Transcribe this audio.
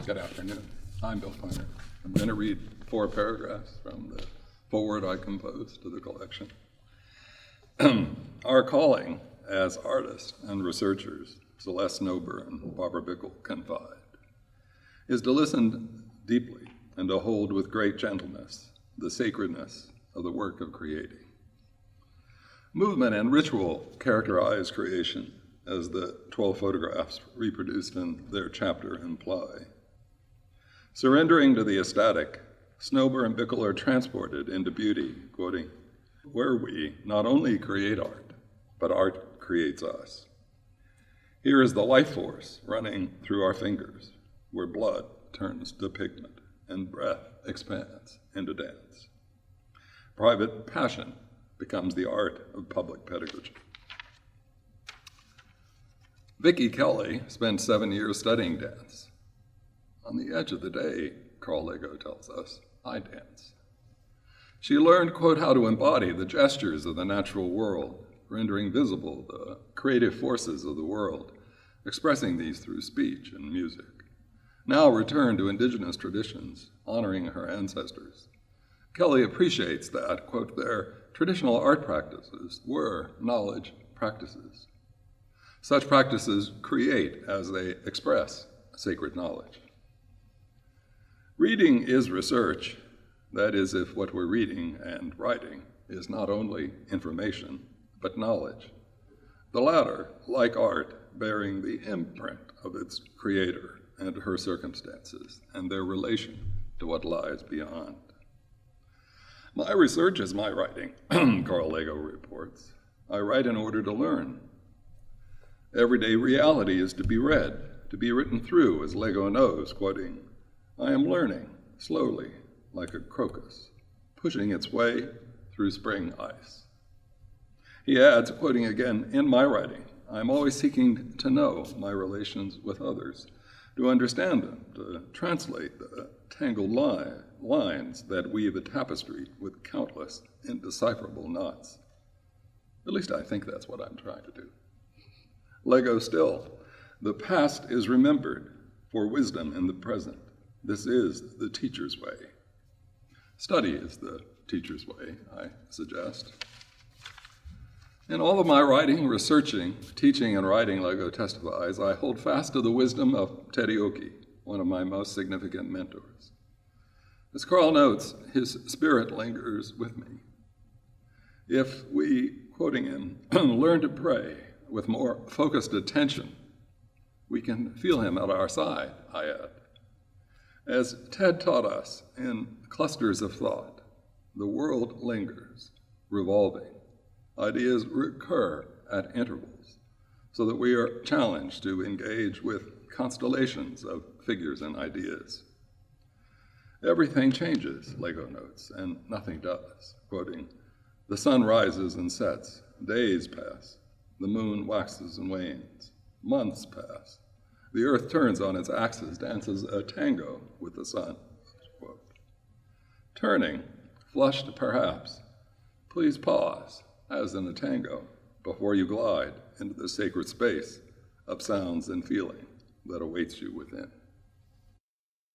Good afternoon. I'm Bill Pointer. I'm going to read 4 paragraphs from the foreword I composed to the collection. Our calling as artists and researchers, Celeste Snober and Barbara Bickle confide, is to listen deeply and to hold with great gentleness the sacredness of the work of creating. Movement and ritual characterize creation, as the 12 photographs reproduced in their chapter imply. Surrendering to the ecstatic, Snober and Bickle are transported into beauty, quoting, "Where we not only create art, but art creates us. Here is the life force running through our fingers, where blood turns to pigment and breath expands into dance. Private passion becomes the art of public pedagogy." Vicki Kelly spent 7 years studying dance. On the edge of the day, Carl Lego tells us, I dance. She learned, quote, how to embody the gestures of the natural world, rendering visible the creative forces of the world, expressing these through speech and music. Now returned to indigenous traditions, honoring her ancestors. Kelly appreciates that, quote, their traditional art practices were knowledge practices. Such practices create as they express sacred knowledge. Reading is research. That is, if what we're reading and writing is not only information, but knowledge. The latter, like art, bearing the imprint of its creator and her circumstances and their relation to what lies beyond. My research is my writing, Carl Lego reports. I write in order to learn. Everyday reality is to be read, to be written through, as Lego knows, quoting, I am learning, slowly, like a crocus, pushing its way through spring ice. He adds, quoting again, in my writing, I am always seeking to know my relations with others, to understand them, to translate the tangled lines that weave a tapestry with countless indecipherable knots. At least I think that's what I'm trying to do. Lego still, the past is remembered for wisdom in the present. This is the teacher's way. Study is the teacher's way, I suggest. In all of my writing, researching, teaching, and writing, Lego testifies, I hold fast to the wisdom of Teddy Oki, one of my most significant mentors. As Carl notes, his spirit lingers with me. If we, quoting him, learn to pray with more focused attention, we can feel him at our side, I add. As Ted taught us in Clusters of Thought, the world lingers, revolving. Ideas recur at intervals, so that we are challenged to engage with constellations of figures and ideas. Everything changes, Lego notes, and nothing does, quoting, the sun rises and sets, days pass, the moon waxes and wanes, months pass, the earth turns on its axis, dances a tango with the sun, quote. Turning, flushed perhaps, please pause, as in a tango, before you glide into the sacred space of sounds and feeling that awaits you within.